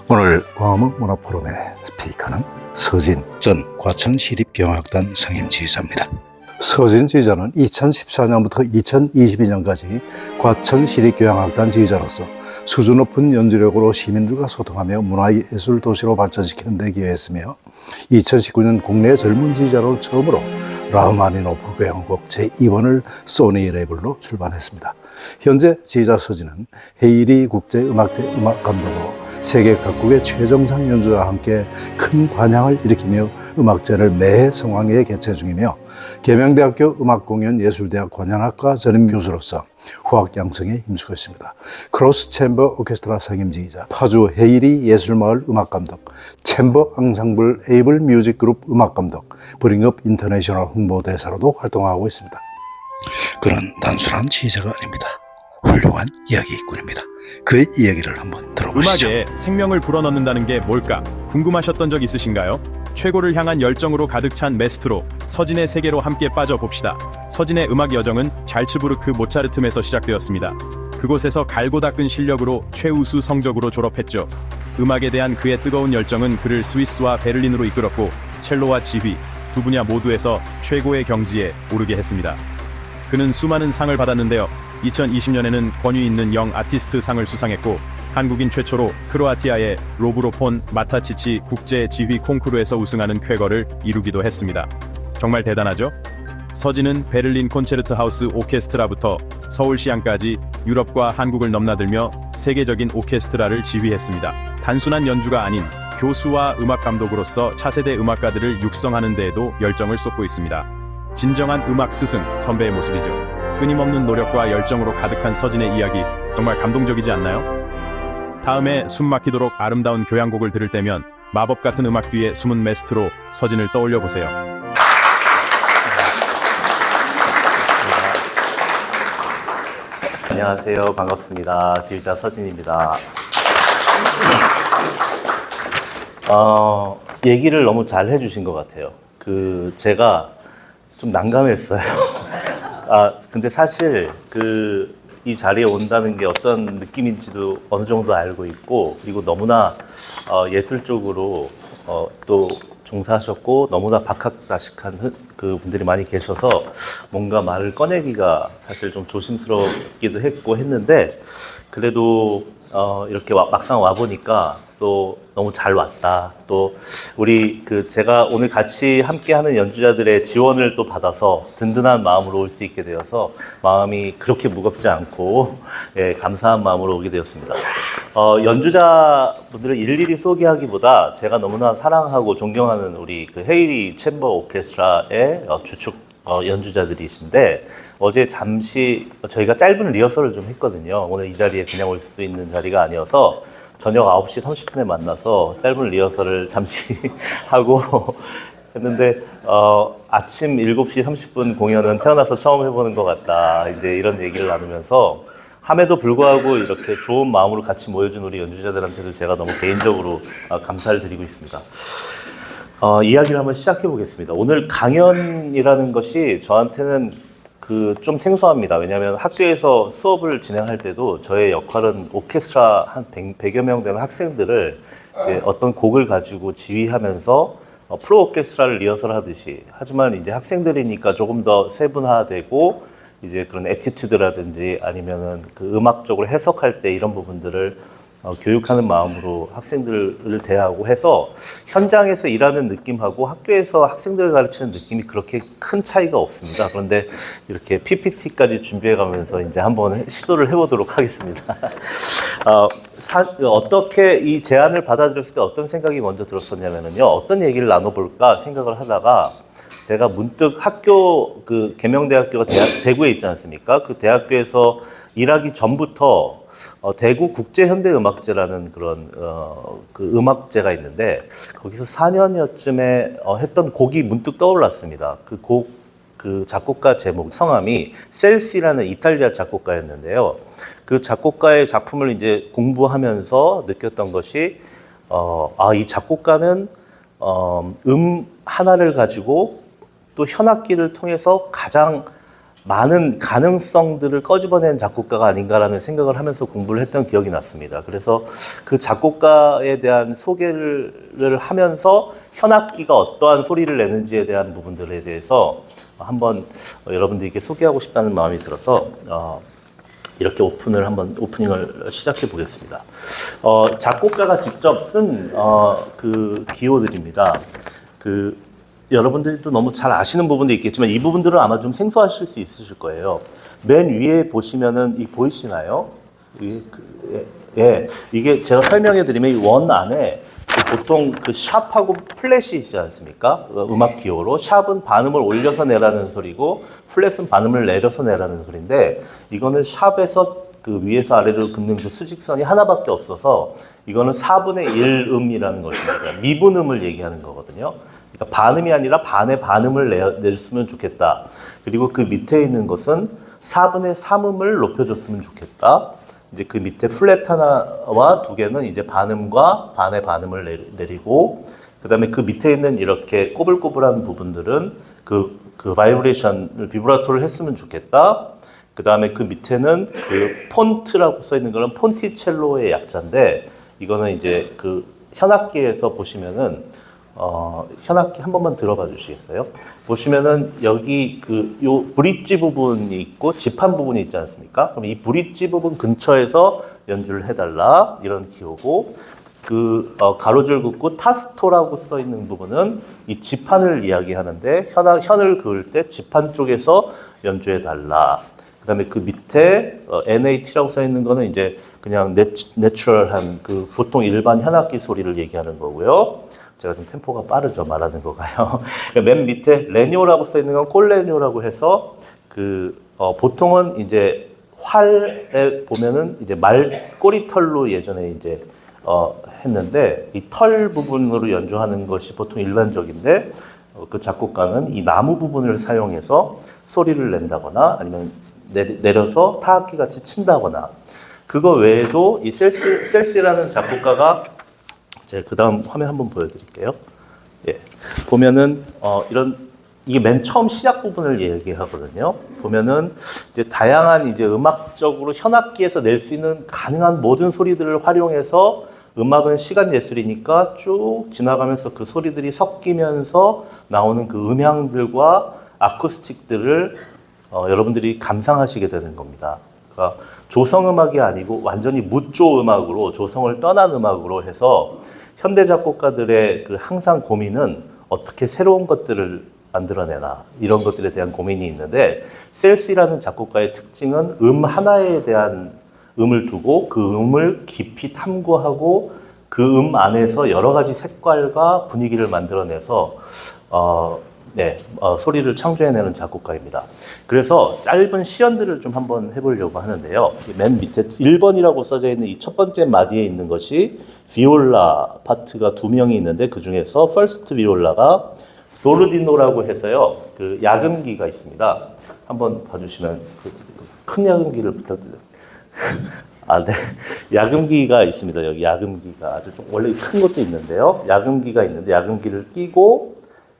오늘 광화문 문화포럼의 스피커는 서진 전 과천시립경영학단 상임지휘자입니다. 서진 지휘자는 2014년부터 2022년까지 과천시립경영학단 지휘자로서 수준 높은 연주력으로 시민들과 소통하며 문화예술 도시로 발전시키는 데 기여했으며 2019년 국내 젊은 지휘자로 처음으로 라흐마니노프 교향곡 제2번을 소니 레이블로 출반했습니다. 현재 지휘자 서진은 헤이리 국제음악제 음악감독으로 세계 각국의 최정상 연주자와 함께 큰 반향을 일으키며 음악제를 매해 성황리에 개최 중이며 계명대학교 음악공연예술대학 관현악과 전임교수로서 후학 양성에 힘쓰고 있습니다. 크로스 챔버 오케스트라 상임지휘자, 파주 헤이리 예술마을 음악감독, 챔버 앙상블 에이블 뮤직그룹 음악감독, 브링업 인터내셔널 홍보대사로도 활동하고 있습니다. 그는 단순한 지휘자가 아닙니다. 훌륭한 이야기꾼입니다. 그의 이야기를 한번 들어보시죠. 음악에 생명을 불어넣는다는 게 뭘까? 궁금하셨던 적 있으신가요? 최고를 향한 열정으로 가득 찬 메스트로 서진의 세계로 함께 빠져봅시다. 서진의 음악 여정은 잘츠부르크 모차르트에서 시작되었습니다. 그곳에서 갈고 닦은 실력으로 최우수 성적으로 졸업했죠. 음악에 대한 그의 뜨거운 열정은 그를 스위스와 베를린으로 이끌었고 첼로와 지휘 두 분야 모두에서 최고의 경지에 오르게 했습니다. 그는 수많은 상을 받았는데요. 2020년에는 권위 있는 영 아티스트 상을 수상했고 한국인 최초로 크로아티아의 로브로폰 마타치치 국제 지휘 콩쿠르에서 우승하는 쾌거를 이루기도 했습니다. 정말 대단하죠? 서진은 베를린 콘체르트 하우스 오케스트라부터 서울시향까지 유럽과 한국을 넘나들며 세계적인 오케스트라를 지휘했습니다. 단순한 연주가 아닌 교수와 음악 감독으로서 차세대 음악가들을 육성하는 데에도 열정을 쏟고 있습니다. 진정한 음악 스승 선배의 모습이죠. 끊임없는 노력과 열정으로 가득한 서진의 이야기, 정말 감동적이지 않나요? 다음에 숨 막히도록 아름다운 교향곡을 들을 때면 마법 같은 음악 뒤에 숨은 메스트로 서진을 떠올려 보세요. 안녕하세요. 반갑습니다. 지휘자 서진입니다. 얘기를 너무 잘 해주신 것 같아요. 제가 좀 난감했어요. 근데 사실 이 자리에 온다는 게 어떤 느낌인지도 어느 정도 알고 있고, 그리고 너무나 예술 쪽으로 또 종사하셨고 너무나 박학다식한 그 분들이 많이 계셔서 뭔가 말을 꺼내기가 사실 좀 조심스럽기도 했는데, 그래도 이렇게 막상 와보니까 또 너무 잘 왔다. 또 우리 제가 오늘 같이 함께하는 연주자들의 지원을 또 받아서 든든한 마음으로 올 수 있게 되어서 마음이 그렇게 무겁지 않고 감사한 마음으로 오게 되었습니다. 연주자분들을 일일이 소개하기보다 제가 너무나 사랑하고 존경하는 우리 헤이리 챔버 오케스트라의 주축 연주자들이신데, 어제 잠시 저희가 짧은 리허설을 좀 했거든요. 오늘 이 자리에 그냥 올 수 있는 자리가 아니어서 저녁 9시 30분에 만나서 짧은 리허설을 잠시 하고 했는데, 아침 7시 30분 공연은 태어나서 처음 해보는 것 같다. 이제 이런 얘기를 나누면서, 함에도 불구하고 이렇게 좋은 마음으로 같이 모여준 우리 연주자들한테도 제가 너무 개인적으로 감사를 드리고 있습니다. 이야기를 한번 시작해 보겠습니다. 오늘 강연이라는 것이 저한테는 좀 생소합니다. 왜냐하면 학교에서 수업을 진행할 때도 저의 역할은 오케스트라 한 100여 명 되는 학생들을 이제 어떤 곡을 가지고 지휘하면서 프로 오케스트라를 리허설 하듯이, 하지만 이제 학생들이니까 조금 더 세분화되고 이제 그런 에티튜드라든지 아니면은 음악적으로 해석할 때 이런 부분들을 교육하는 마음으로 학생들을 대하고 해서 현장에서 일하는 느낌하고 학교에서 학생들을 가르치는 느낌이 그렇게 큰 차이가 없습니다. 그런데 이렇게 PPT까지 준비해가면서 이제 한번 시도를 해보도록 하겠습니다. 어떻게 이 제안을 받아들였을 때 어떤 생각이 먼저 들었었냐면요, 어떤 얘기를 나눠볼까 생각을 하다가 제가 문득 학교 계명대학교가 대구에 있지 않습니까? 그 대학교에서 일하기 전부터 대구 국제현대음악제라는 그런 음악제가 있는데, 거기서 4년여쯤에 했던 곡이 문득 떠올랐습니다. 그 작곡가 제목 성함이 셀시라는 이탈리아 작곡가였는데요. 그 작곡가의 작품을 이제 공부하면서 느꼈던 것이 이 작곡가는 하나를 가지고 또 현악기를 통해서 가장 많은 가능성들을 꺼집어낸 작곡가가 아닌가라는 생각을 하면서 공부를 했던 기억이 났습니다. 그래서 그 작곡가에 대한 소개를 하면서 현악기가 어떠한 소리를 내는지에 대한 부분들에 대해서 한번 여러분들께 소개하고 싶다는 마음이 들어서 이렇게 오프닝을 시작해 보겠습니다. 작곡가가 직접 쓴 그 기호들입니다. 여러분들도 너무 잘 아시는 부분도 있겠지만 이 부분들은 아마 좀 생소하실 수 있으실 거예요. 맨 위에 보시면은 이 보이시나요? 이게 제가 설명해 드리면 이 원 안에 보통 그 샵하고 플랫이 있지 않습니까? 음악 기호로 샵은 반음을 올려서 내라는 소리고 플랫은 반음을 내려서 내라는 소리인데 이거는 샵에서 그 위에서 아래로 긋는 그 수직선이 하나밖에 없어서 이거는 4분의 1 음이라는 것입니다. 미분음을 얘기하는 거거든요. 그러니까 반음이 아니라 반의 반음을 내줬으면 좋겠다. 그리고 그 밑에 있는 것은 4분의 3음을 높여줬으면 좋겠다. 이제 그 밑에 플랫 하나와 두 개는 이제 반음과 반의 반음을 내리고, 그 다음에 그 밑에 있는 이렇게 꼬불꼬불한 부분들은 그 바이브레이션을 비브라토를 했으면 좋겠다. 그 다음에 그 밑에는 그 폰트라고 써 있는 거는 폰티첼로의 약자인데, 이거는 이제 그 현악기에서 보시면은 현악기 한 번만 들어봐 주시겠어요? 보시면은 여기 요 브릿지 부분이 있고 지판 부분이 있지 않습니까? 그럼 이 브릿지 부분 근처에서 연주를 해달라 이런 기호고, 가로줄 긋고 타스토라고 써 있는 부분은 이 지판을 이야기하는데 현을 그을 때 지판 쪽에서 연주해 달라. 그다음에 그 밑에 NAT라고 써 있는 거는 이제 그냥 내추럴한 보통 일반 현악기 소리를 얘기하는 거고요. 제가 좀 템포가 빠르죠, 말하는 거가요. 맨 밑에 레뇨라고 써 있는 건 콜레뇨라고 해서 보통은 이제 활에 보면은 이제 꼬리털로 예전에 이제 했는데 이 털 부분으로 연주하는 것이 보통 일반적인데 그 작곡가는 이 나무 부분을 사용해서 소리를 낸다거나 아니면 내려서 타악기 같이 친다거나, 그거 외에도 이 셀시라는 작곡가가 제가 그 다음 화면 한번 보여드릴게요. 예. 보면은, 이게 맨 처음 시작 부분을 얘기하거든요. 보면은, 이제 다양한 이제 음악적으로 현악기에서 낼 수 있는 가능한 모든 소리들을 활용해서 음악은 시간 예술이니까 쭉 지나가면서 그 소리들이 섞이면서 나오는 그 음향들과 아쿠스틱들을 여러분들이 감상하시게 되는 겁니다. 그러니까 조성음악이 아니고 완전히 무조 음악으로, 조성을 떠난 음악으로 해서 현대 작곡가들의 항상 고민은 어떻게 새로운 것들을 만들어내나, 이런 것들에 대한 고민이 있는데, 셀시라는 작곡가의 특징은 하나에 대한 음을 두고 그 음을 깊이 탐구하고 그 안에서 여러 가지 색깔과 분위기를 만들어내서 소리를 창조해내는 작곡가입니다. 그래서 짧은 시연들을 좀 한번 해보려고 하는데요. 맨 밑에 1번이라고 써져 있는 이 첫 번째 마디에 있는 것이 비올라 파트가 2명이 있는데, 그 중에서 퍼스트 비올라가 소르디노라고 해서요, 야금기가 있습니다. 한번 봐주시면 큰 야금기를 부탁드려요. 네. 야금기가 있습니다. 여기 야금기가 아주 원래 큰 것도 있는데요. 야금기가 있는데 야금기를 끼고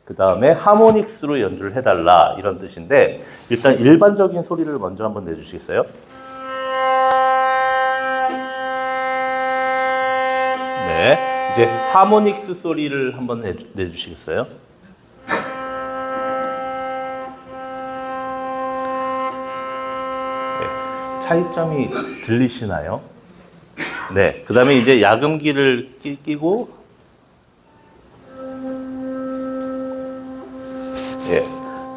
그 다음에 하모닉스로 연주를 해달라, 이런 뜻인데, 일단 일반적인 소리를 먼저 한번 내주시겠어요? 네, 이제 하모닉스 소리를 한번 내주시겠어요? 네, 차이점이 들리시나요? 네, 그 다음에 이제 야금기를 끼고, 예,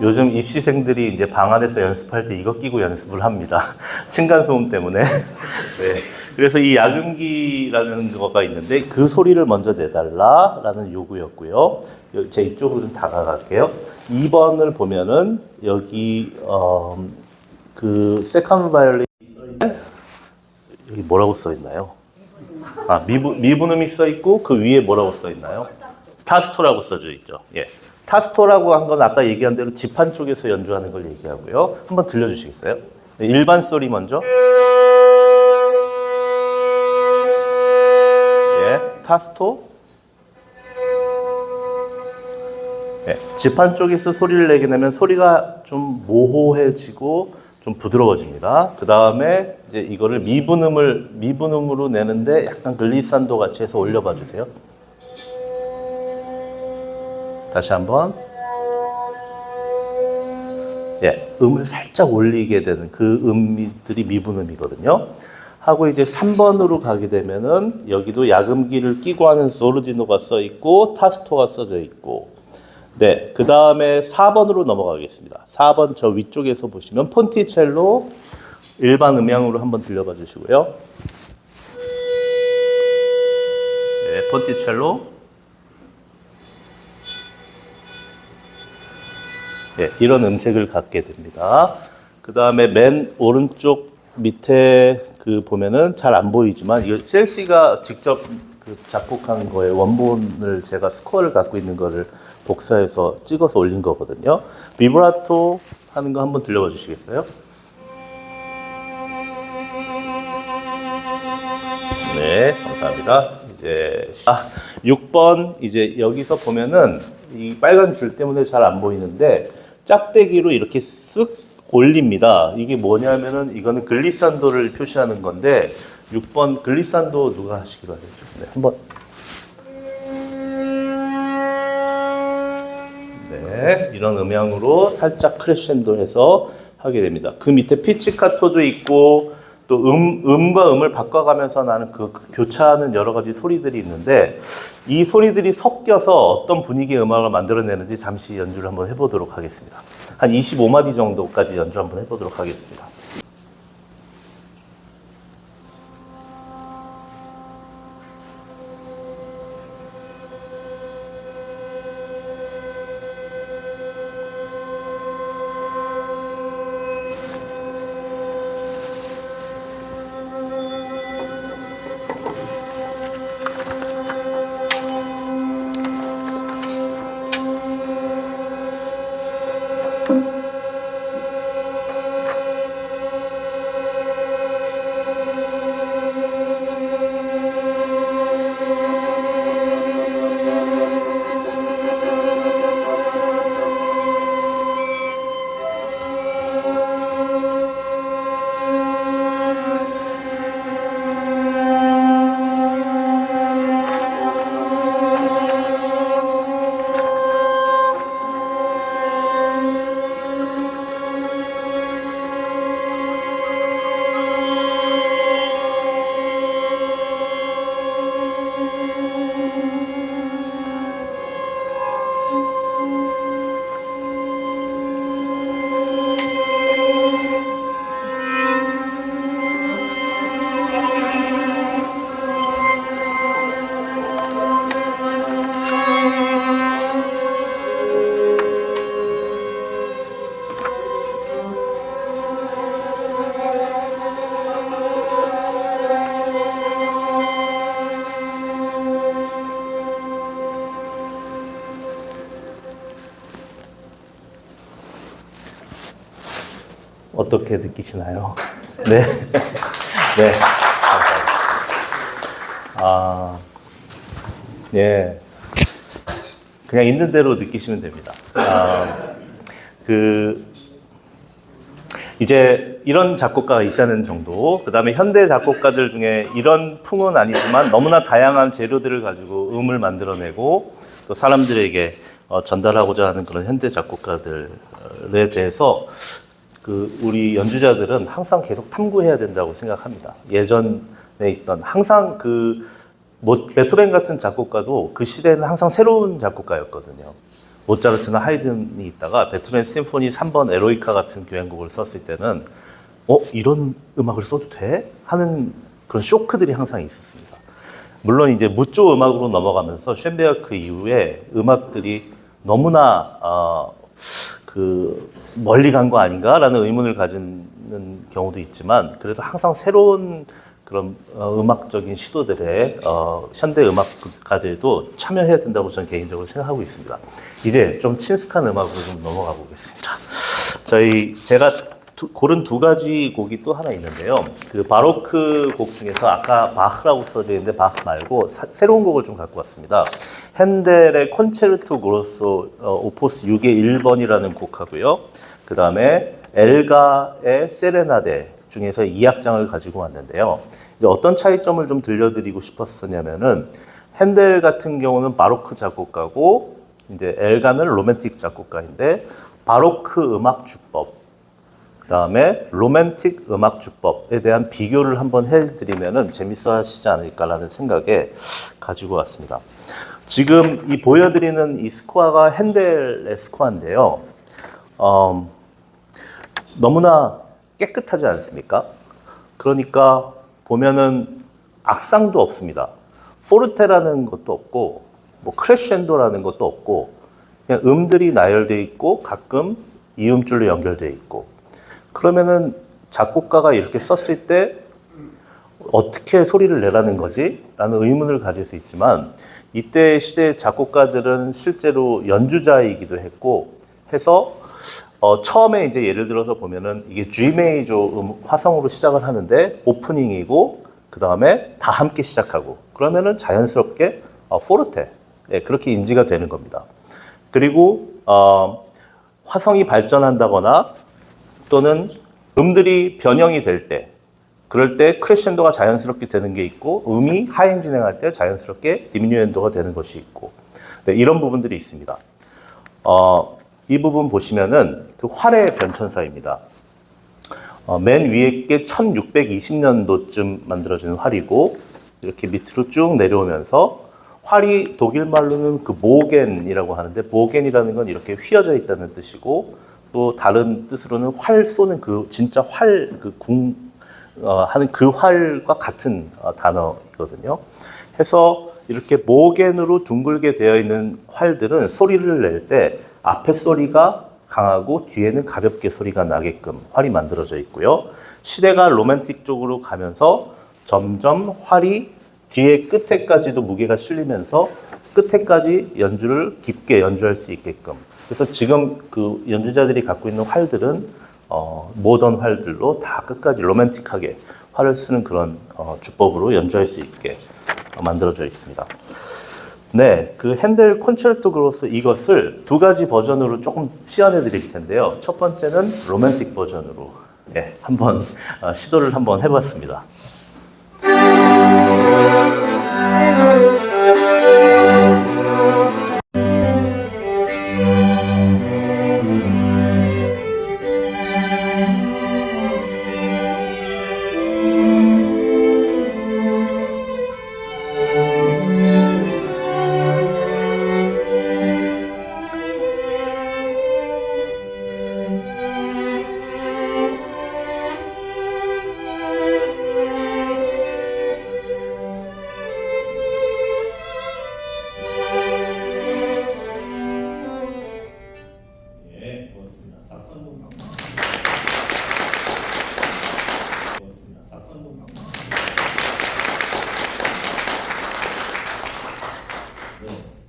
요즘 입시생들이 이제 방 안에서 연습할 때 이거 끼고 연습을 합니다. 층간소음 때문에. 네. 그래서 이 야금기라는 거가 있는데 그 소리를 먼저 내달라라는 요구였고요. 제 이쪽으로 좀 다가갈게요. 2번을 보면은 여기 세컨드 바이올린 여기 뭐라고 써 있나요? 미분음이 써 있고 그 위에 뭐라고 써 있나요? 타스토라고 써져 있죠. 예. 타스토라고 한 건 아까 얘기한 대로 지판 쪽에서 연주하는 걸 얘기하고요. 한번 들려주시겠어요? 네, 일반 소리 먼저. 예, 타스토. 네, 지판 쪽에서 소리를 내게 되면 소리가 좀 모호해지고 좀 부드러워집니다. 그 다음에 이제 이거를 미분음으로 내는데 약간 글리산도 같이 해서 올려봐 주세요. 다시 한번. 예, 음을 살짝 올리게 되는 그 음들이 미분음이거든요. 하고 이제 3번으로 가게 되면은 여기도 야금기를 끼고 하는 소르지노가 써 있고 타스토가 써져 있고, 네, 그 다음에 4번으로 넘어가겠습니다. 4번 저 위쪽에서 보시면 폰티첼로 일반 음향으로 한번 들려봐 주시고요. 네, 폰티첼로. 네, 이런 음색을 갖게 됩니다. 그 다음에 맨 오른쪽 밑에 그 보면은 잘 안 보이지만 이거 셀시가 직접 그 작곡한 거에 원본을 제가 스코어를 갖고 있는 거를 복사해서 찍어서 올린 거거든요. 비브라토 하는 거 한번 들려봐 주시겠어요? 네, 감사합니다. 이제 6번 이제 여기서 보면은 이 빨간 줄 때문에 잘 안 보이는데 짝대기로 이렇게 쓱 올립니다. 이게 뭐냐면은 이거는 글리산도를 표시하는 건데 6번 글리산도 누가 하시기로 하셨죠? 네, 한번. 네, 이런 음향으로 살짝 크레셴도 해서 하게 됩니다. 그 밑에 피치카토도 있고 또 음과 음을 바꿔가면서 나는 그 교차하는 여러 가지 소리들이 있는데 이 소리들이 섞여서 어떤 분위기의 음악을 만들어내는지 잠시 연주를 한번 해보도록 하겠습니다. 한 25마디 정도까지 연주 한번 해보도록 하겠습니다. 어떻게 느끼시나요? 네. 네. 예. 그냥 있는 대로 느끼시면 됩니다. 이제 이런 작곡가가 있다는 정도, 그 다음에 현대 작곡가들 중에 이런 풍은 아니지만 너무나 다양한 재료들을 가지고 음을 만들어내고 또 사람들에게 전달하고자 하는 그런 현대 작곡가들에 대해서 우리 연주자들은 항상 계속 탐구해야 된다고 생각합니다. 예전에 있던 항상 베토벤 같은 작곡가도 그 시대에는 항상 새로운 작곡가였거든요. 모차르트나 하이든이 있다가 베토벤 심포니 3번 에로이카 같은 교향곡을 썼을 때는 이런 음악을 써도 돼? 하는 그런 쇼크들이 항상 있었습니다. 물론 이제 무조 음악으로 넘어가면서 쇤베르크 이후에 음악들이 너무나 멀리 간 거 아닌가라는 의문을 가지는 경우도 있지만 그래도 항상 새로운 그런 음악적인 시도들에 현대 음악가들도 참여해야 된다고 저는 개인적으로 생각하고 있습니다. 이제 좀 친숙한 음악으로 좀 넘어가 보겠습니다. 제가 고른 두 가지 곡이 또 하나 있는데요. 그 바로크 곡 중에서 아까 바흐라고 써져 있는데 바흐 말고 새로운 곡을 좀 갖고 왔습니다. 핸델의 콘체르토 그로소 오포스 6의 1번이라는 곡하고요. 그 다음에 엘가의 세레나데 중에서 2악장을 가지고 왔는데요. 이제 어떤 차이점을 좀 들려드리고 싶었었냐면은 핸델 같은 경우는 바로크 작곡가고 이제 엘가는 로맨틱 작곡가인데 바로크 음악 주법, 그 다음에 로맨틱 음악 주법에 대한 비교를 한번 해드리면은 재밌어 하시지 않을까라는 생각에 가지고 왔습니다. 지금 이 보여드리는 이 스코어가 핸델의 스코어인데요. 너무나 깨끗하지 않습니까? 그러니까 보면은 악상도 없습니다. 포르테라는 것도 없고, 뭐 크레셴도라는 것도 없고, 그냥 음들이 나열되어 있고, 가끔 이음줄로 연결되어 있고. 그러면은 작곡가가 이렇게 썼을 때 어떻게 소리를 내라는 거지? 라는 의문을 가질 수 있지만, 이때 시대 작곡가들은 실제로 연주자이기도 했고, 해서 처음에 이제 예를 들어서 보면은 이게 G 메이저 화성으로 시작을 하는데 오프닝이고 그 다음에 다 함께 시작하고 그러면은 자연스럽게 포르테 그렇게 인지가 되는 겁니다. 그리고 화성이 발전한다거나 또는 음들이 변형이 될 때 그럴 때 크레셴도가 자연스럽게 되는 게 있고 음이 하행 진행할 때 자연스럽게 디미뉴엔도가 되는 것이 있고 네, 이런 부분들이 있습니다. 이 부분 보시면은 그 활의 변천사입니다. 맨 위에 게 1620년도쯤 만들어진 활이고 이렇게 밑으로 쭉 내려오면서 활이 독일 말로는 그 모겐이라고 하는데 모겐이라는 건 이렇게 휘어져 있다는 뜻이고 또 다른 뜻으로는 활 쏘는 그 진짜 활 그 하는 그 활과 같은 단어이거든요. 해서 이렇게 모겐으로 둥글게 되어 있는 활들은 소리를 낼 때 앞에 소리가 강하고 뒤에는 가볍게 소리가 나게끔 활이 만들어져 있고요. 시대가 로맨틱 쪽으로 가면서 점점 활이 뒤에 끝에까지도 무게가 실리면서 끝에까지 연주를 깊게 연주할 수 있게끔. 그래서 지금 그 연주자들이 갖고 있는 활들은 모던 활들로 다 끝까지 로맨틱하게 활을 쓰는 그런 주법으로 연주할 수 있게 만들어져 있습니다. 네, 그 핸델 콘체르토 그로스 이것을 두 가지 버전으로 조금 시연해 드릴 텐데요. 첫 번째는 로맨틱 버전으로 한번 시도를 한번 해봤습니다.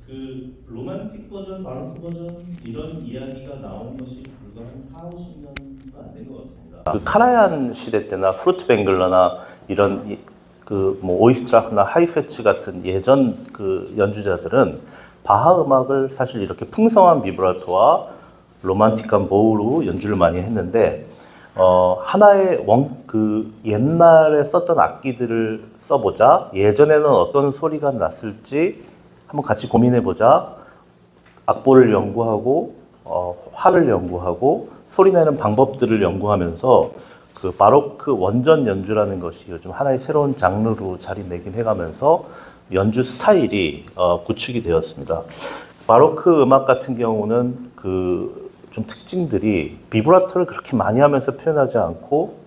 그 로man틱 버전, 바로크 버전 이런 이야기가 나온 것이 불과 한 4, 50년도 안 된 것 같습니다. 그 카라얀 시대 때나 프루트뱅글러나 이런 그 뭐 오이스트라크나 하이페츠 같은 예전 그 연주자들은 바하 음악을 사실 이렇게 풍성한 비브라토와 로man틱한 보우로 연주를 많이 했는데 하나의 그 옛날에 썼던 악기들을 써보자. 예전에는 어떤 소리가 났을지 한번 같이 고민해보자. 악보를 연구하고 활을 연구하고 소리내는 방법들을 연구하면서 그 바로크 원전 연주라는 것이 요즘 하나의 새로운 장르로 자리매김 해가면서 연주 스타일이 구축이 되었습니다. 바로크 음악 같은 경우는 그 좀 특징들이 비브라토를 그렇게 많이 하면서 표현하지 않고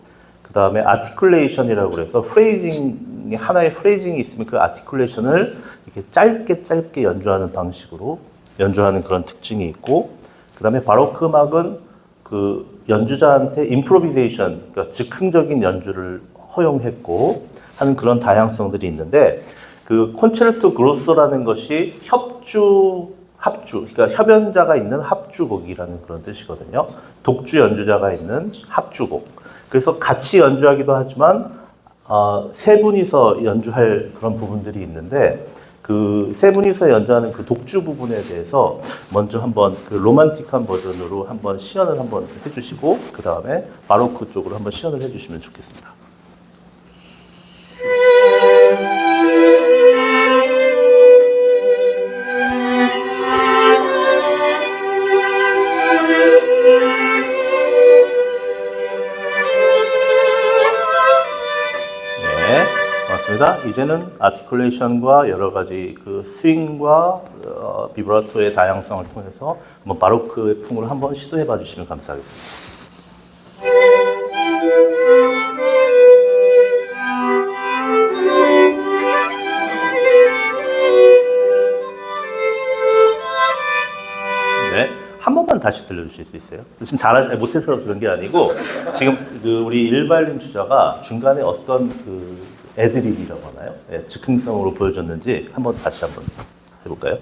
그 다음에 아티큘레이션이라고 그래서 프레이징 하나의 프레이징이 있으면 그 아티큘레이션을 이렇게 짧게 연주하는 방식으로 연주하는 그런 특징이 있고 그 다음에 바로크 음악은 그 연주자한테 임프로비제이션 그러니까 즉흥적인 연주를 허용했고 하는 그런 다양성들이 있는데 그 콘체르토 그로소라는 것이 협주 합주, 그러니까 협연자가 있는 합주곡이라는 그런 뜻이거든요. 독주 연주자가 있는 합주곡. 그래서 같이 연주하기도 하지만 세 분이서 연주할 그런 부분들이 있는데 그 세 분이서 연주하는 그 독주 부분에 대해서 먼저 한번 그 로만틱한 버전으로 한번 시연을 한번 해주시고 그 다음에 바로크 쪽으로 한번 시연을 해주시면 좋겠습니다. 이제는 아티큘레이션과 여러 가지 그 스윙과 비브라토의 다양성을 통해서 한번 바로크의 풍을 한번 시도해 봐 주시면 감사하겠습니다. 네, 한 번만 다시 들려주실 수 있어요? 지금 못해서 그런 게 아니고 지금 그 우리 일발린 주자가 중간에 어떤 그 애드립이라고 하나요? 네, 즉흥성으로 보여줬는지 다시 한번 해볼까요?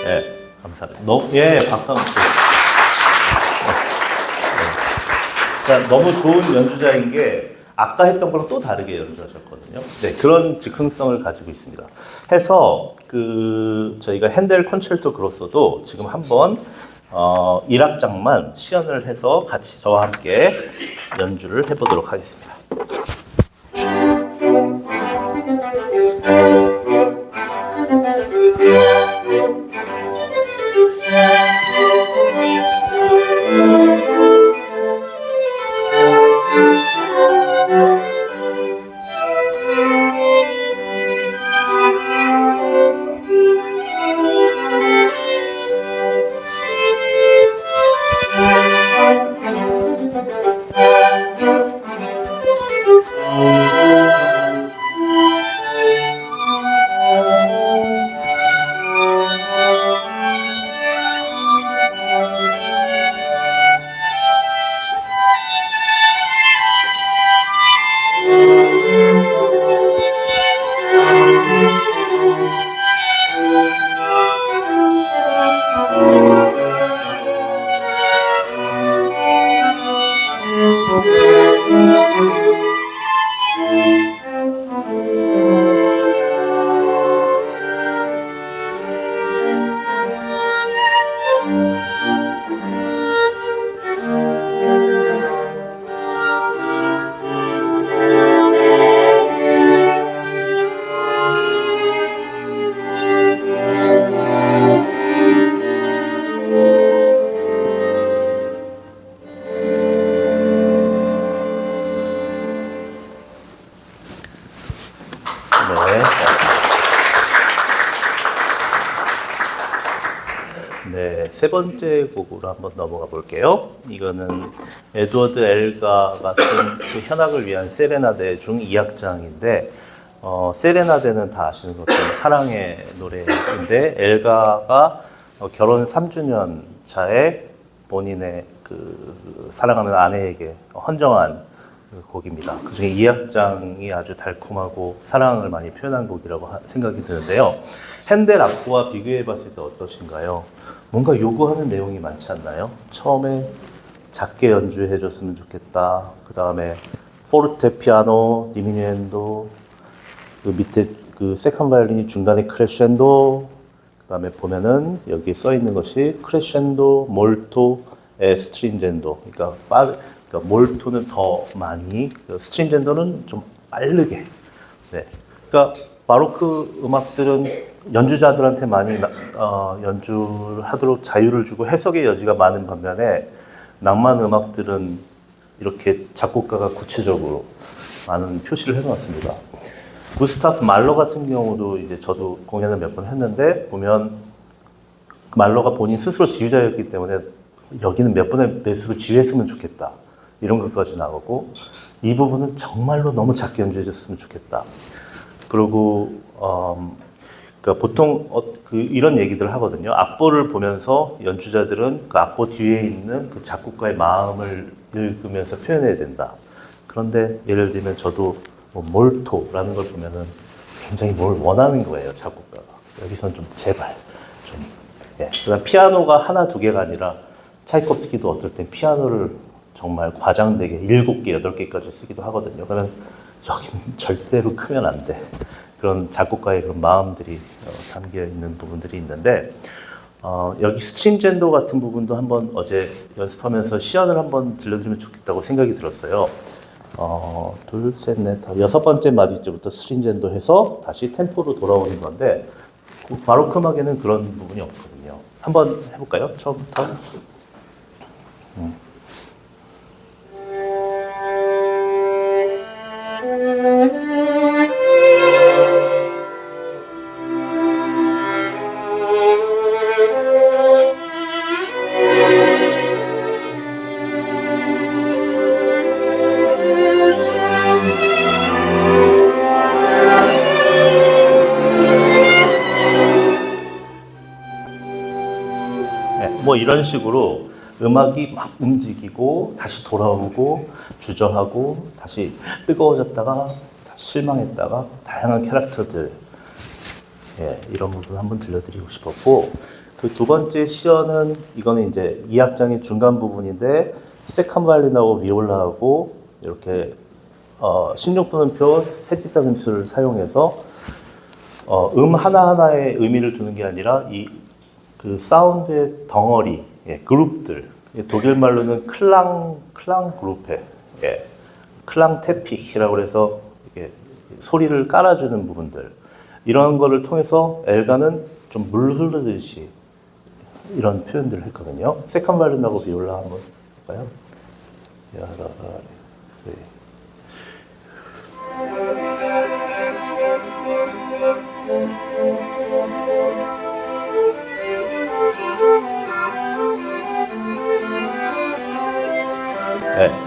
네, 감사합니다. 예, 박수 한번 주세요. 네. 너무 좋은 연주자인 게 아까 했던 거랑 또 다르게 연주하셨거든요. 네, 그런 즉흥성을 가지고 있습니다. 해서 저희가 핸델 콘체르토 그로서도 지금 한번 1악장만 시연을 해서 같이 저와 함께 연주를 해보도록 하겠습니다. 네, 세 번째 곡으로 한번 넘어가 볼게요. 이거는 에드워드 엘가가 쓴 그 현악을 위한 세레나데 중 2악장인데 세레나데는 다 아시는 것처럼 사랑의 노래인데 엘가가 결혼 3주년 차에 본인의 그 사랑하는 아내에게 헌정한 그 곡입니다. 그중에 2악장이 아주 달콤하고 사랑을 많이 표현한 곡이라고 생각이 드는데요. 핸델 악보와 비교해 봤을 때 어떠신가요? 뭔가 요구하는 내용이 많지 않나요? 처음에 작게 연주해 줬으면 좋겠다. 그 다음에 포르테 피아노, 디미누엔도, 그 밑에 그 세컨 바이올린이 중간에 크레셴도, 그 다음에 보면은 여기 써 있는 것이 크레셴도, 몰토, 스트린젠도. 그러니까 몰토는 더 많이, 스트린젠도는 좀 빠르게. 네. 그러니까 바로크 음악들은 연주자들한테 많이 연주를 하도록 자유를 주고 해석의 여지가 많은 반면에 낭만 음악들은 이렇게 작곡가가 구체적으로 많은 표시를 해놓았습니다. 구스타프 말러 같은 경우도 이제 저도 공연을 몇 번 했는데 보면 말러가 본인 스스로 지휘자였기 때문에 여기는 몇 번의 매수로 지휘했으면 좋겠다 이런 것까지 나오고 이 부분은 정말로 너무 작게 연주해줬으면 좋겠다. 그리고 그러니까 보통 이런 얘기들을 하거든요. 악보를 보면서 연주자들은 그 악보 뒤에 있는 그 작곡가의 마음을 읽으면서 표현해야 된다. 그런데 예를 들면 저도 뭐 몰토라는 걸 보면은 굉장히 뭘 원하는 거예요, 작곡가가. 여기선 좀 제발 좀. 예. 그다음 피아노가 하나 두 개가 아니라 차이콥스키도 어떨 땐 피아노를 정말 과장되게 7개, 8개까지 쓰기도 하거든요. 그러면 여기는 절대로 크면 안 돼. 그런 작곡가의 그런 마음들이 담겨 있는 부분들이 있는데, 여기 스트링젠도 같은 부분도 한번 어제 연습하면서 시연을 한번 들려드리면 좋겠다고 생각이 들었어요. 둘, 셋, 넷, 다 6번째 마디째부터 스트링젠도 해서 다시 템포로 돌아오는 건데, 그 바로크 음악에는 그런 부분이 없거든요. 한번 해볼까요? 처음부터. 뭐 이런 식으로 음악이 막 움직이고 다시 돌아오고 주저하고 다시 뜨거워졌다가 다시 실망했다가 다양한 캐릭터들, 이런 부분 한번 들려드리고 싶었고, 그 두 번째 시연은 이거는 이제 2악장의 중간 부분인데 세컨 바이올린하고 비올라하고 이렇게 16분음표 세티타 점수를 사용해서 하나하나에 의미를 두는 게 아니라 그 사운드의 덩어리, 그룹들, 독일 말로는 클랑 그룹페, 클랑 테픽이라고 해서 이게 소리를 깔아주는 부분들, 이런 거를 통해서 엘가는 좀 물 흐르듯이 이런 표현들을 했거든요. 세컨 바이올린하고 비올라 한번 볼까요?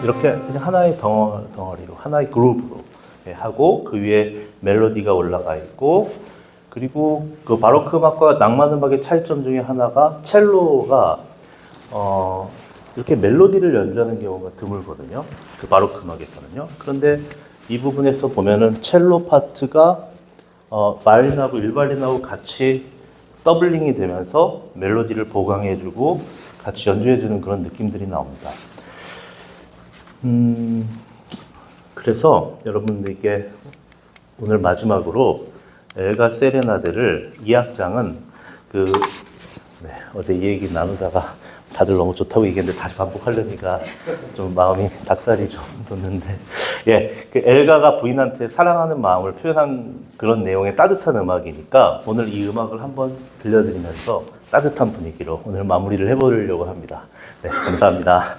이렇게 그냥 하나의 덩어리로, 하나의 그룹으로 하고, 그 위에 멜로디가 올라가 있고, 그리고 그 바로크 음악과 낭만 음악의 차이점 중에 하나가 첼로가 이렇게 멜로디를 연주하는 경우가 드물거든요. 그 바로크 음악에서는요. 그런데 이 부분에서 보면은 첼로 파트가 바이올린하고 일바이올린하고 같이 더블링이 되면서 멜로디를 보강해주고 같이 연주해주는 그런 느낌들이 나옵니다. 그래서 여러분들께 오늘 마지막으로 엘가 세레나데를 2악장은 어제 이 얘기 나누다가 다들 너무 좋다고 얘기했는데 다시 반복하려니까 좀 마음이 닭살이 좀 돋는데, 그 엘가가 부인한테 사랑하는 마음을 표현한 그런 내용의 따뜻한 음악이니까 오늘 이 음악을 한번 들려드리면서 따뜻한 분위기로 오늘 마무리를 해보려고 합니다. 네, 감사합니다.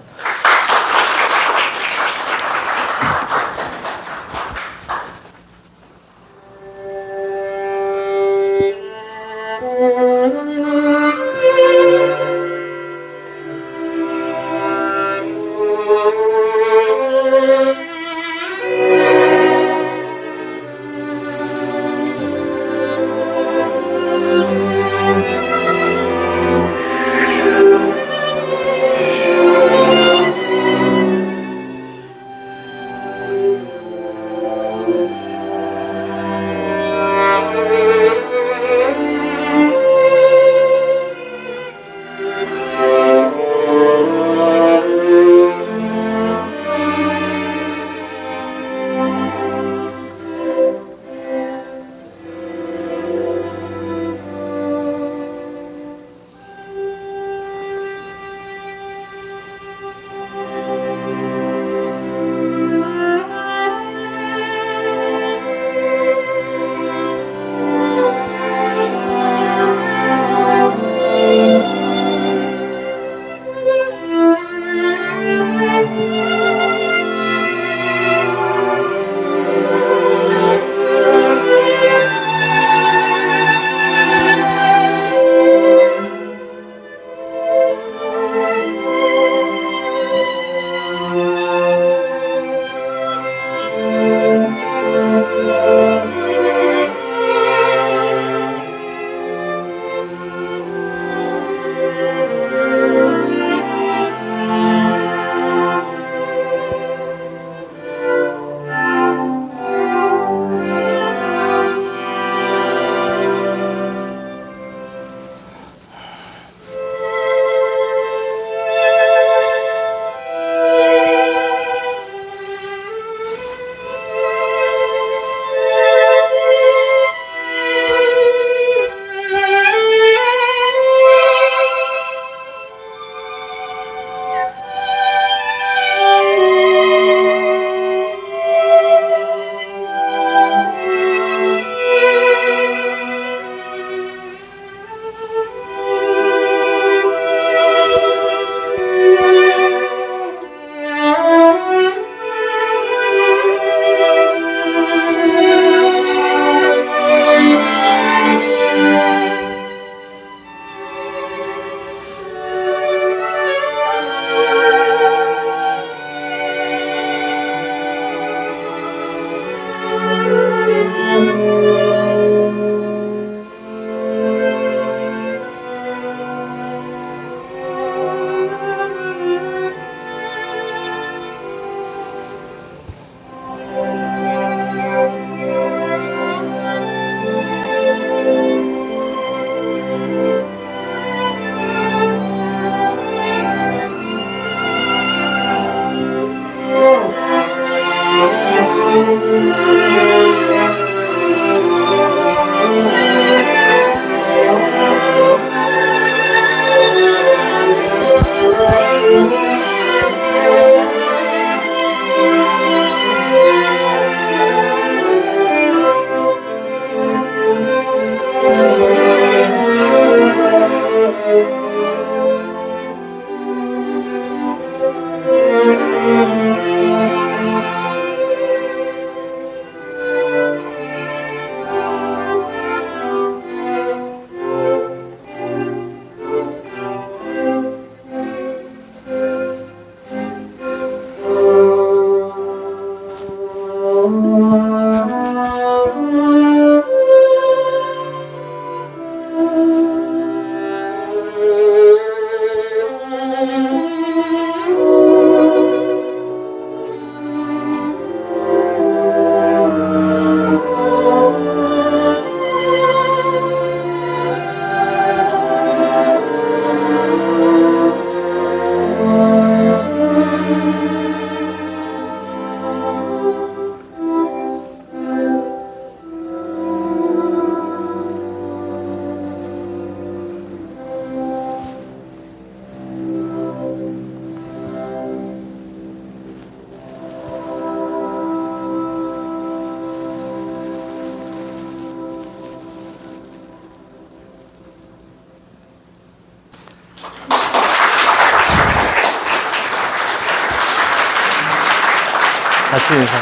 같이 인사.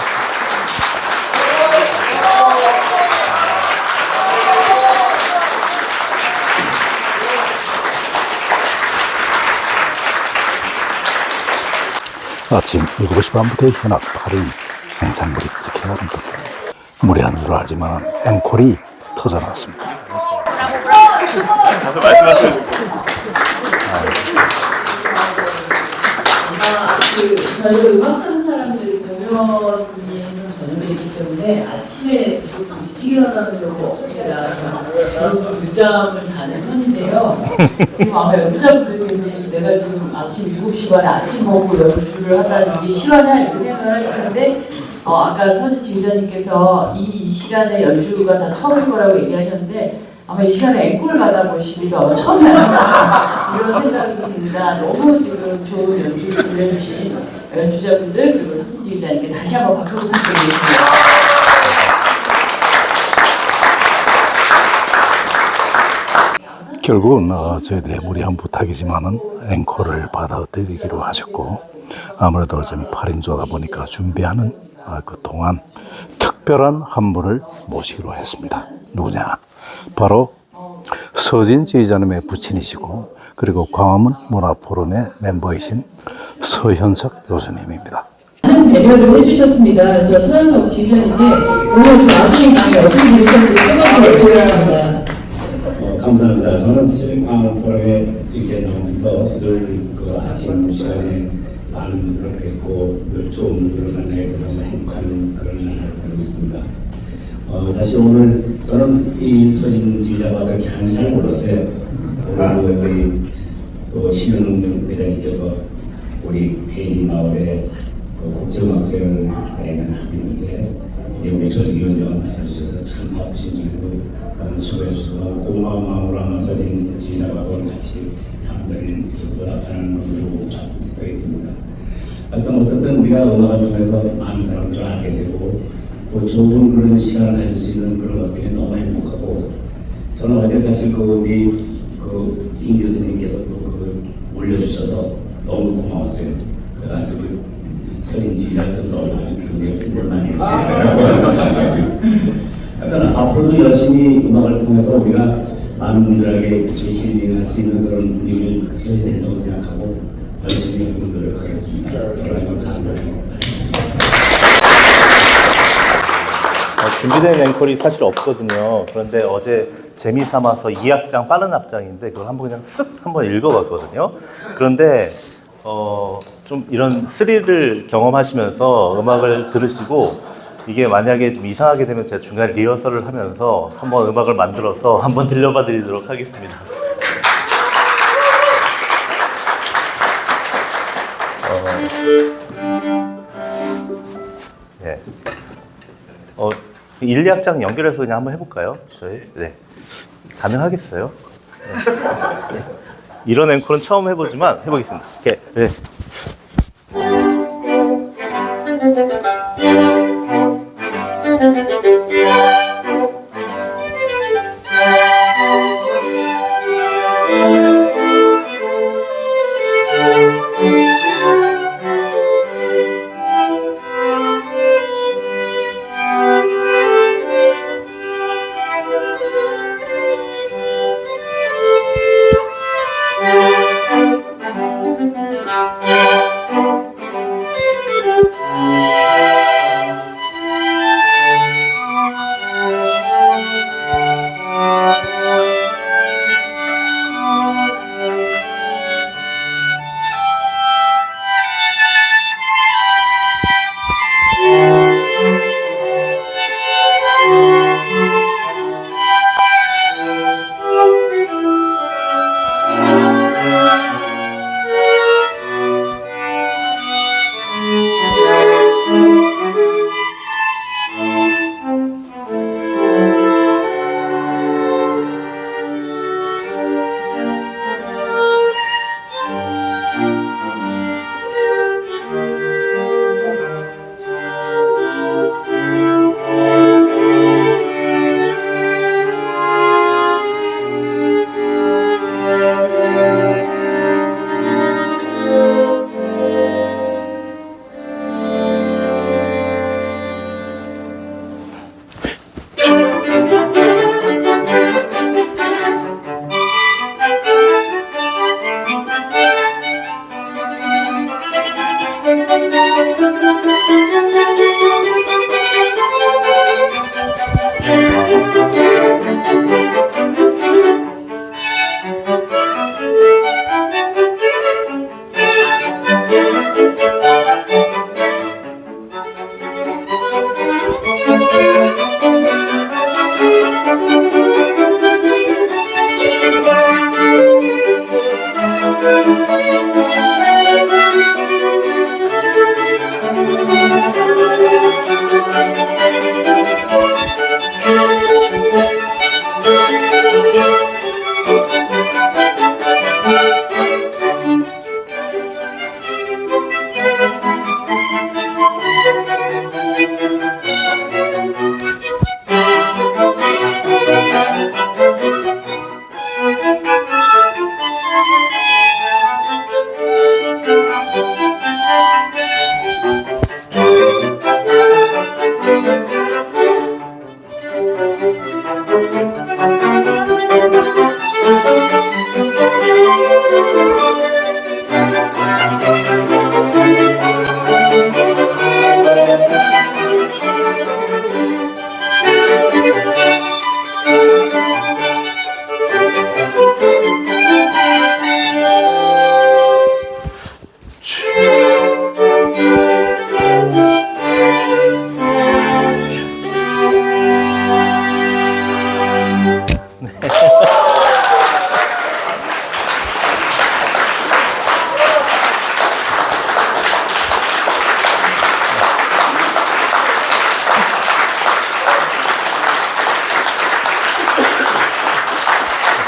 아침 7시 반부터 현악 8일 행상물이 이렇게 아름답고 무례한 줄 알지만 앵콜이 터져나왔습니다. 저희가 음악하는 사람들이 공연 분위기에는 저녁에 있기 때문에 아침에 일찍 일어나는 경우가 없습니다. 그래서 저는 좀 늦잠을 자는 편인데요. 지금 아마 연주자분들께서도 내가 지금 아침 7시 반에 아침 먹고 연주를 하다니 이게 실화냐 이렇게 생각을 하시는데 아까 서진 지휘자님께서 이 시간에 연주가 다 처음일 거라고 얘기하셨는데 아마 이 시간에 앵콜을 받아보시는 게 아마 처음이 아닌가 이런 생각이 듭니다. 너무 지금 좋은 연주를 들려주신 연주자분들 그리고 서진 지휘자님께 다시 한번 박수 부탁드리겠습니다. 결국은 저희들의 무리한 부탁이지만은 앵콜을 받아들이기로 하셨고 아무래도 지금 8인조다 보니까 준비하는 그 동안 특별한 한 분을 모시기로 했습니다. 누구냐? 바로 서진 지휘자님의 부친이시고 그리고 광화문 문화포럼의 멤버이신 서현석 교수님입니다. 많은 배려를 해주셨습니다. 그래서 서현석 지휘자님께 오늘 나중에 강의 어떻게 들으셨는지 생각을 여쭤보겠습니다. 감사합니다. 저는 사실 광화문포럼에 이렇게 나오면서 늘 그 아침 시간에 많은 분들을 뵙고 늘 좋은 분들을 만나게 돼서 행복한 그런 날을 보내고 있습니다. 사실 오늘 저는 이 서진 지휘자가 그렇게 하는지 잘 몰랐어요. 오늘 우리 또 신현웅 회장님께서 우리 페이니 마을에 그 국제음악회를 하는데 우리 조직위원장을 만나주셔서 참 바쁘신중에도 수고해 주시고 고마운 마음으로 아마 서진 지휘자와 오늘 같이 함께 기쁘다라는 마음으로 생각이 듭니다. 어쨌든 우리가 음악을 통해서 많은 사람들을 알게 되고 또 좋은 그런 시간을 가질 수 있는 그런 것들이 너무 행복하고 저는 어제 사실 우리 임 교수님께서 또 올려주셔서 너무 고마웠어요. 그래가지고 서진 지휘자들도 아주 굉장히 힘들 많이 해주시고요. 하여튼 앞으로도 열심히 음악을 통해서 우리가 많은 분들에게 힐링할 수 있는 그런 분위기를 가져야 된다고 생각하고 열심히 노력하겠습니다. 여러분 감사합니다. 준비된 앵콜이 사실 없거든요. 그런데 어제 재미삼아서 2악장 빠른 악장인데 그걸 한번 그냥 쓱 한번 읽어봤거든요. 그런데 좀 이런 스릴을 경험하시면서 음악을 들으시고 이게 만약에 좀 이상하게 되면 제가 중간에 리허설을 하면서 한번 음악을 만들어서 한번 들려봐 드리도록 하겠습니다. 네. 1, 2악장 연결해서 그냥 한번 해볼까요? 저희? 네. 가능하겠어요? 네. 이런 앵콜은 처음 해보지만 해보겠습니다. 오케이. 네.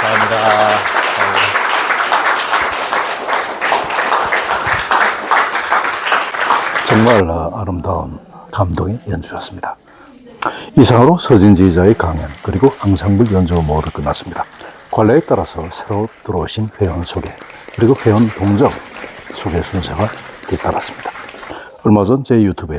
감사합니다. 정말 아름다운 감동의 연주였습니다. 이상으로 서진지휘자의 강연 그리고 앙상블 연주가 모두 끝났습니다. 관례에 따라서 새로 들어오신 회원 소개 그리고 회원 동정 소개 순서가 뒤따랐습니다. 얼마 전 제 유튜브에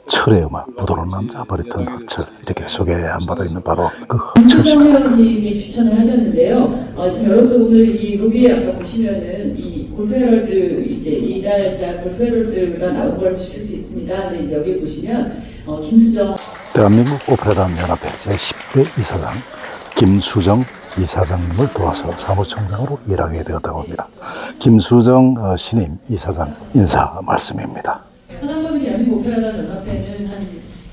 철의 음악, 부드러운 남자, 버리턴 흑철 이렇게 소개 안 받아 있는 바로 그 흑철입니다. 회원님이 추천을 하셨는데요. 지금 여러분들 오늘 이 로비에 아까 보시면은 이 골프헤럴드 이제 이달자 골프헤럴드가 나온 걸 보실 수 있습니다. 근데 이제 여기 보시면 김수정 대한민국 오페라단 연합회 제10대 이사장 김수정 이사장님을 도와서 사무총장으로 일하게 되었다고 합니다. 김수정 신임 이사장 인사 말씀입니다. 사단법인 대한민국 오페라단 연합회는 한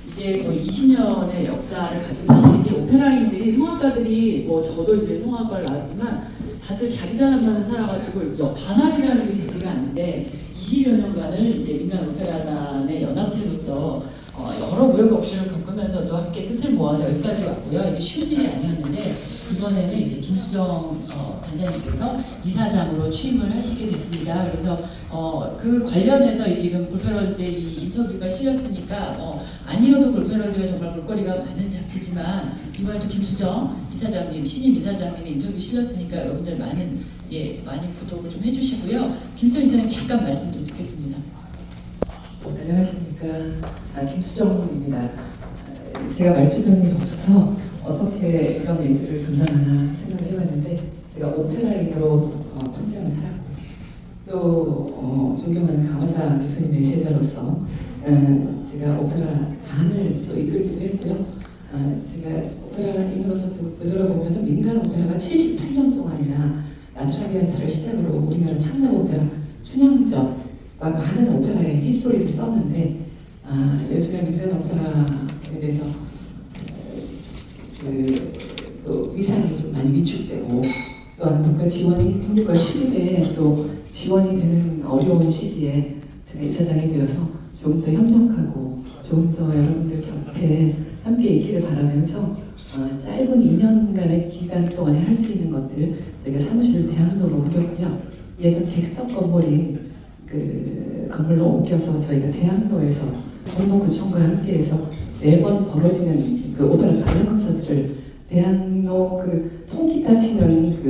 이제 거의 20년의 역사를 가지고 사실 이제 오페라인들이 성악가들이 뭐 저도 이제 성악가를 나왔지만 다들 자기 사람만 살아가지고 단합이라는 게 되지가 않는데 20여 년간을 이제 민간 오페라단의 연합체로서 여러 우여곡절을 겪으면서도 함께 뜻을 모아서 여기까지 왔고요. 이게 쉬운 일이 아니었는데 이번에는 이제 김수정 단장님께서 이사장으로 취임을 하시게 됐습니다. 그래서 그 관련해서 지금 골프헤럴드 이 인터뷰가 실렸으니까 아니어도 골프헤럴드가 정말 볼거리가 많은 잡지지만 이번에도 김수정 이사장님, 신임 이사장님의 인터뷰 실렸으니까 여러분들 많이 구독을 좀 해주시고요. 김수정 이사장님 잠깐 말씀 좀 듣겠습니다. 안녕하십니까. 김수정입니다. 제가 말주변이 없어서 어떻게 이런 일들을 감당하나 생각을 해봤는데 제가 오페라인으로 평생을 살았고 또 존경하는 강화자 교수님의 제자로서 제가 오페라단을 또 이끌기도 했고요. 제가 오페라인으로서 되돌아보면 민간 오페라가 78년 동안이나 나트라비안타를 시작으로 우리나라 창작 오페라 춘향전 많은 오페라의 히스토리를 썼는데 요즘에 민간 오페라에 대해서 또 위상이 좀 많이 위축되고 또한 국가 지원이 국가 시립에 또 지원이 되는 어려운 시기에 제가 이사장이 되어서 조금 더 협력하고 조금 더 여러분들 곁에 함께 있기를 바라면서 짧은 2년간의 기간 동안에 할 수 있는 것들 저희가 사무실을 대학로로 옮겼고요. 예전 객석 건물인 그 건물로 옮겨서 저희가 대학로에서 동동구청과 함께해서 매번 벌어지는 그 오페라 발레 콘서트를 대학로 그 통기타 치는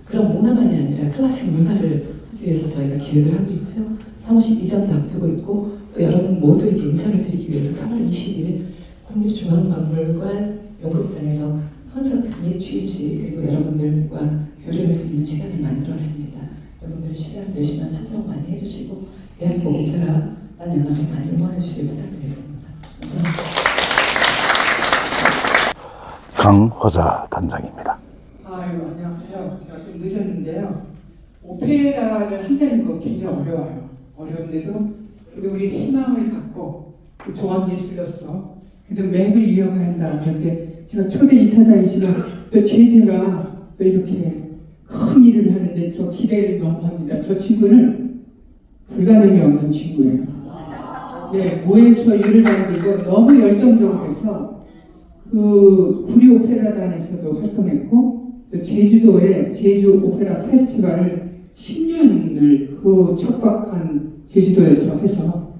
그런 문화만이 아니라 클래식 문화를 하기 위해서 저희가 기획을 하고 있고요. 사무실 이전도 앞두고 있고 또 여러분 모두에게 인사를 드리기 위해서 3월 20일 국립중앙박물관 연극장에서 콘서트 및 취임식 그리고 여러분들과 교류할 수 있는 시간을 만들었습니다. 여러분들 시간 되시면 참석 많이 해주시고 대한민국 오페라단 연합회 많이 응원해 주시길 부탁드리겠습니다. 감사합니다. 강화자 단장입니다. 안녕하세요. 제가 좀 늦었는데요. 오페라를 한다는 거 굉장히 어려워요. 어려운데도 그래도 우리 희망을 갖고 그 종합예술로서 그래도 맥을 이어가야 한다. 그런데 제가 초대 이사장이시고 또 제자가 또 이렇게 큰 일을 하는데 저 기대를 너무 합니다. 저 친구는 불가능이 없는 친구예요. 네, 모에서 일을 다니고 너무 열정적으로 해서 그 구리 오페라단에서도 활동했고 또 제주도의 제주 오페라 페스티벌을 10년을 그 척박한 제주도에서 해서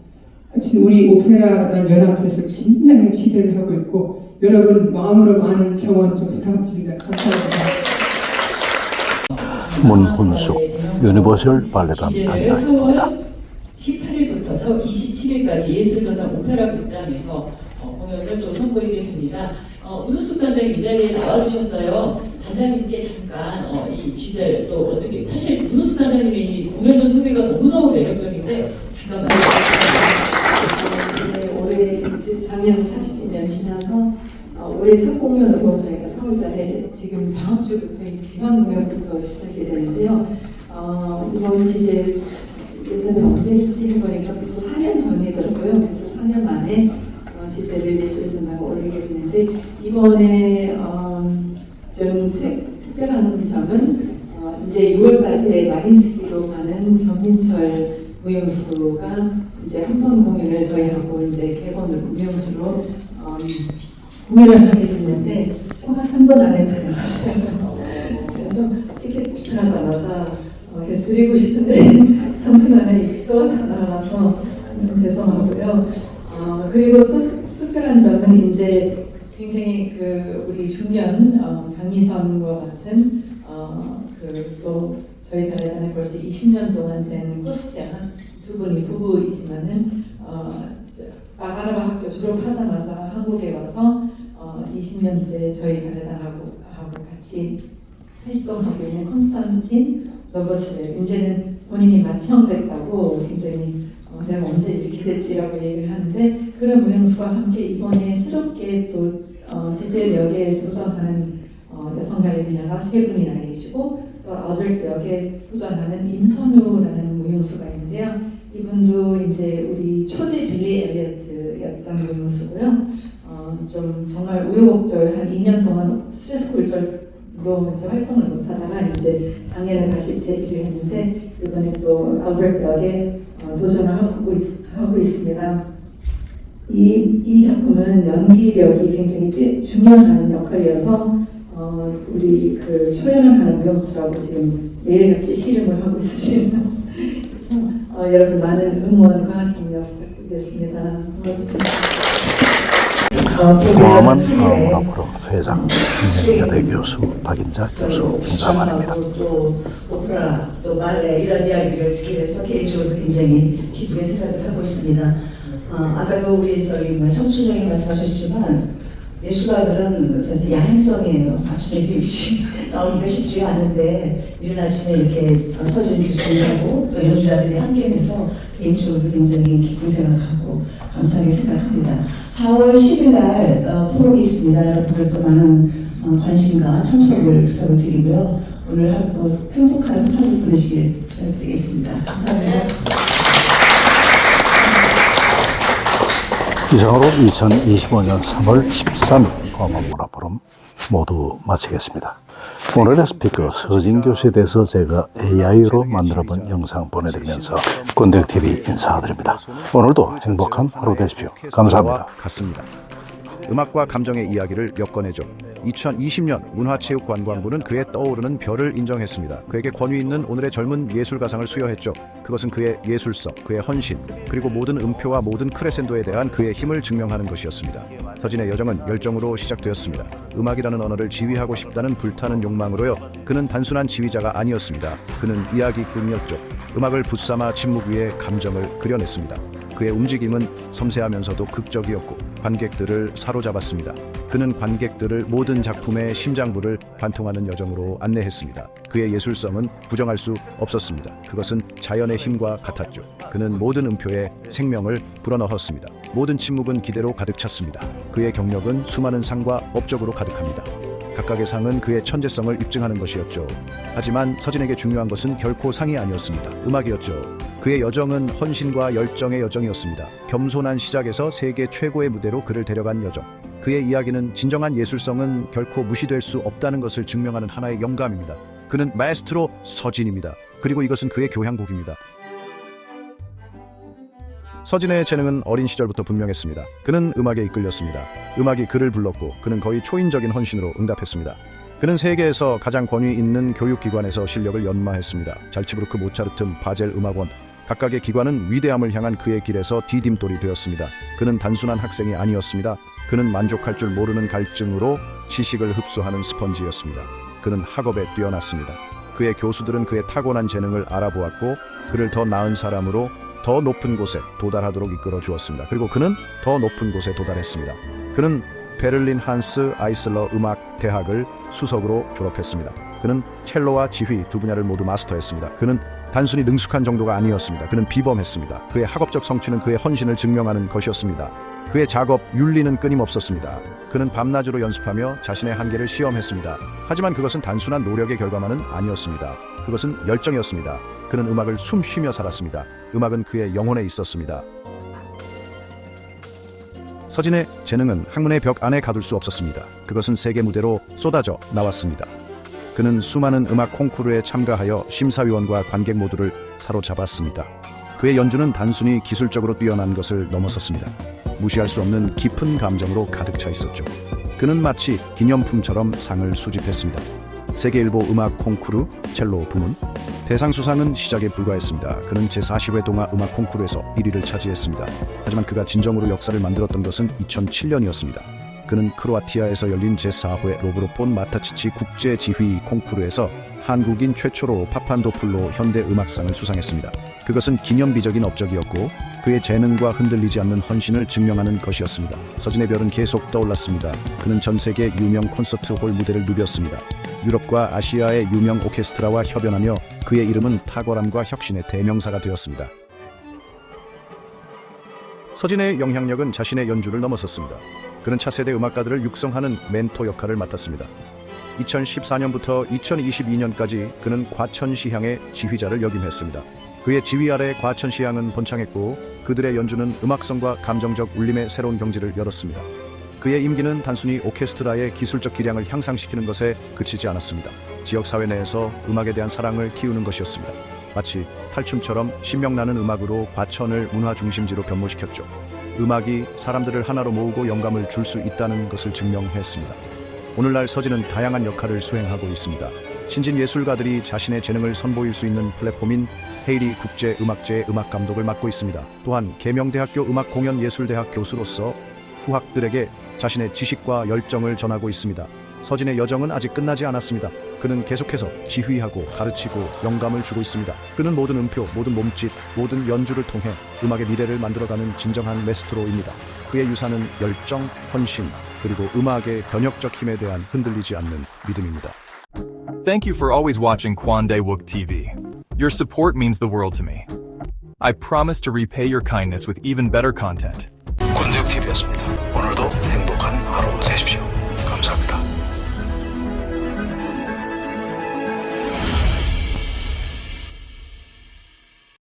하여튼 우리 오페라단 연합회에서 굉장히 기대를 하고 있고 여러분 마음으로 많은 경원 좀 부탁드립니다. 감사합니다. 문훈숙 유니버설 발레단 단장입니다. 18일부터 4월 27일까지 예술전당 오페라 극장에서 공연을 또 선보이게 됩니다. 문훈숙 단장님 이 자리에 나와주셨어요. 단장님께 잠깐 이 취재를 또 어떻게 사실 문훈숙 단장님의 이 공연전 소개가 너무너무 매력적인데 잠깐 말씀해주세요. 올해 작년 40주년 지나서 올해 첫 공연으로 저희가 4월달에 지금 다음 주부터 지방 공연부터 시작이 되는데요. 이번 지제 예전에 언제 했지 보니까 벌써 4년 전이더라고요. 그래서 4년 만에 지제를 예술전당에 올리게 되는데 이번에 좀 특별한 점은 이제 6월달에 마린스키로 가는 전민철 무용수가 이제 한 번 공연을 저희하고 이제 개건을 무용수로 공연을 하게 됐는데 코가 3번 안에 다 나왔어요. 그래서 티켓 하나 받아서 드리고 싶은데 3분 안에 표가 다 나와서 죄송하고요. 그리고 또 특별한 점은 이제 굉장히 그 우리 중년 박미선과 같은 또 저희 발레단에 벌써 20년 동안 된 호스자 두 분이 부부이지만은 마가라바 학교 졸업하자마자 한국에 와서 20년째 저희 발레단하고 같이 활동하고 있는 콘스탄틴 러버스를 이제는 본인이 맏형 굉장히 내가 언제 이렇게 됐지라고 얘기를 하는데 그런 무용수와 함께 이번에 새롭게 또 지젤 역에 도전하는 여성 발레리나가 3분이나 계시고 또 아울렛 역에 도전하는 임선우라는 무용수가 있는데요. 이분도 이제 우리 초대 빌리 엘리어트였던 무용수고요. 좀 정말 우여곡절 한 2년 동안 스트레스 골절로 이제 활동을 못하다가 이제 작년에 다시 데뷔를 했는데 이번에 또 아울렛 역에 도전을 하고 있습니다. 이 작품은 연기력이 굉장히 중요한 역할이어서 우리 그 초연을 하는 무용수라고 지금 매일같이 씨름을 하고 있습니다. 그래서 여러분 많은 응원과 격려 부탁드리겠습니다. 광화문 문화포럼 회장 신명여대 교수 박인자 교수 인사말입니다. 또 오페라, 또 발레 이런 이야기를 듣게 돼서 개인적으로도 굉장히 기쁘게 생각을 하고 있습니다. 아까도 우리 성춘영이 말씀하셨지만 예술가들은 사실 야행성이에요. 아침에 일찍 나오기가 쉽지가 않은데 이른 아침에 이렇게 서진 교수님하고 또 연주자들이 함께해서 개인적으로도 굉장히 기쁘게 생각하고 감사하게 생각합니다. 4월 10일 날 프로그램이 있습니다. 여러분들 또 많은 관심과 참석을 부탁을 드리고요. 오늘 하루도 행복한 하루 보내시길 부탁드리겠습니다. 감사합니다. 이상으로 2025년 3월 13일 광화문문화포럼 모두 마치겠습니다. 오늘의 스피커 서진 교수에 대해서 제가 AI로 만들어본 영상 보내드리면서 꼰대TV 인사드립니다. 오늘도 행복한 하루 되십시오. 감사합니다. 같습니다. 음악과 감정의 이야기를 엮어내죠. 2020년 문화체육관광부는 그의 떠오르는 별을 인정했습니다. 그에게 권위 있는 오늘의 젊은 예술가상을 수여했죠. 그것은 그의 예술성, 그의 헌신, 그리고 모든 음표와 모든 크레센도에 대한 그의 힘을 증명하는 것이었습니다. 서진의 여정은 열정으로 시작되었습니다. 음악이라는 언어를 지휘하고 싶다는 불타는 욕망으로요. 그는 단순한 지휘자가 아니었습니다. 그는 이야기꾼이었죠. 음악을 붙삼아 침묵 위에 감정을 그려냈습니다. 그의 움직임은 섬세하면서도 극적이었고 관객들을 사로잡았습니다. 그는 관객들을 모든 작품의 심장부를 관통하는 여정으로 안내했습니다. 그의 예술성은 부정할 수 없었습니다. 그것은 자연의 힘과 같았죠. 그는 모든 음표에 생명을 불어넣었습니다. 모든 침묵은 기대로 가득 찼습니다. 그의 경력은 수많은 상과 업적으로 가득합니다. 각각의 상은 그의 천재성을 입증하는 것이었죠. 하지만 서진에게 중요한 것은 결코 상이 아니었습니다. 음악이었죠. 그의 여정은 헌신과 열정의 여정이었습니다. 겸손한 시작에서 세계 최고의 무대로 그를 데려간 여정. 그의 이야기는 진정한 예술성은 결코 무시될 수 없다는 것을 증명하는 하나의 영감입니다. 그는 마에스트로 서진입니다. 그리고 이것은 그의 교향곡입니다. 서진의 재능은 어린 시절부터 분명했습니다. 그는 음악에 이끌렸습니다. 음악이 그를 불렀고 그는 거의 초인적인 헌신으로 응답했습니다. 그는 세계에서 가장 권위 있는 교육기관에서 실력을 연마했습니다. 잘츠부르크, 모차르트, 바젤 음악원 각각의 기관은 위대함을 향한 그의 길에서 디딤돌이 되었습니다. 그는 단순한 학생이 아니었습니다. 그는 만족할 줄 모르는 갈증으로 지식을 흡수하는 스펀지였습니다. 그는 학업에 뛰어났습니다. 그의 교수들은 그의 타고난 재능을 알아보았고 그를 더 나은 사람으로 더 높은 곳에 도달하도록 이끌어 주었습니다. 그리고 그는 더 높은 곳에 도달했습니다. 그는 베를린 한스 아이슬러 음악 대학을 수석으로 졸업했습니다. 그는 첼로와 지휘 두 분야를 모두 마스터했습니다. 그는 단순히 능숙한 정도가 아니었습니다. 그는 비범했습니다. 그의 학업적 성취는 그의 헌신을 증명하는 것이었습니다. 그의 작업 윤리는 끊임없었습니다. 그는 밤낮으로 연습하며 자신의 한계를 시험했습니다. 하지만 그것은 단순한 노력의 결과만은 아니었습니다. 그것은 열정이었습니다. 그는 음악을 숨쉬며 살았습니다. 음악은 그의 영혼에 있었습니다. 서진의 재능은 학문의 벽 안에 가둘 수 없었습니다. 그것은 세계 무대로 쏟아져 나왔습니다. 그는 수많은 음악 콩쿠르에 참가하여 심사위원과 관객 모두를 사로잡았습니다. 그의 연주는 단순히 기술적으로 뛰어난 것을 넘어섰습니다. 무시할 수 없는 깊은 감정으로 가득 차 있었죠. 그는 마치 기념품처럼 상을 수집했습니다. 세계일보 음악 콩쿠르 첼로 부문 대상 수상은 시작에 불과했습니다. 그는 제40회 동아 음악 콩쿠르에서 1위를 차지했습니다. 하지만 그가 진정으로 역사를 만들었던 것은 2007년이었습니다. 그는 크로아티아에서 열린 제4회 로브로폰 마타치치 국제지휘 콩쿠르에서 한국인 최초로 파판도플로 현대음악상을 수상했습니다. 그것은 기념비적인 업적이었고 그의 재능과 흔들리지 않는 헌신을 증명하는 것이었습니다. 서진의 별은 계속 떠올랐습니다. 그는 전 세계 유명 콘서트홀 무대를 누볐습니다. 유럽과 아시아의 유명 오케스트라와 협연하며 그의 이름은 탁월함과 혁신의 대명사가 되었습니다. 서진의 영향력은 자신의 연주를 넘어섰습니다. 그는 차세대 음악가들을 육성하는 멘토 역할을 맡았습니다. 2014년부터 2022년까지 그는 과천시향의 지휘자를 역임했습니다. 그의 지휘 아래 과천시향은 번창했고 그들의 연주는 음악성과 감정적 울림의 새로운 경지를 열었습니다. 그의 임기는 단순히 오케스트라의 기술적 기량을 향상시키는 것에 그치지 않았습니다. 지역사회 내에서 음악에 대한 사랑을 키우는 것이었습니다. 마치 탈춤처럼 신명나는 음악으로 과천을 문화 중심지로 변모시켰죠. 음악이 사람들을 하나로 모으고 영감을 줄 수 있다는 것을 증명했습니다. 오늘날 서진은 다양한 역할을 수행하고 있습니다. 신진 예술가들이 자신의 재능을 선보일 수 있는 플랫폼인 헤이리 국제음악제의 음악감독을 맡고 있습니다. 또한 계명대학교 음악공연예술대학 교수로서 후학들에게 자신의 지식과 열정을 전하고 있습니다. 서진의 여정은 아직 끝나지 않았습니다. 그는 계속해서 지휘하고 가르치고 영감을 주고 있습니다. 그는 모든 음표, 모든 몸짓, 모든 연주를 통해 음악의 미래를 만들어가는 진정한 메스트로입니다. 그의 유산은 열정, 헌신, 그리고 음악의 변혁적 힘에 대한 흔들리지 않는 믿음입니다. Thank you for always watching Kwandae-wook TV. Your support means the world to me. I promise to repay your kindness with even better content.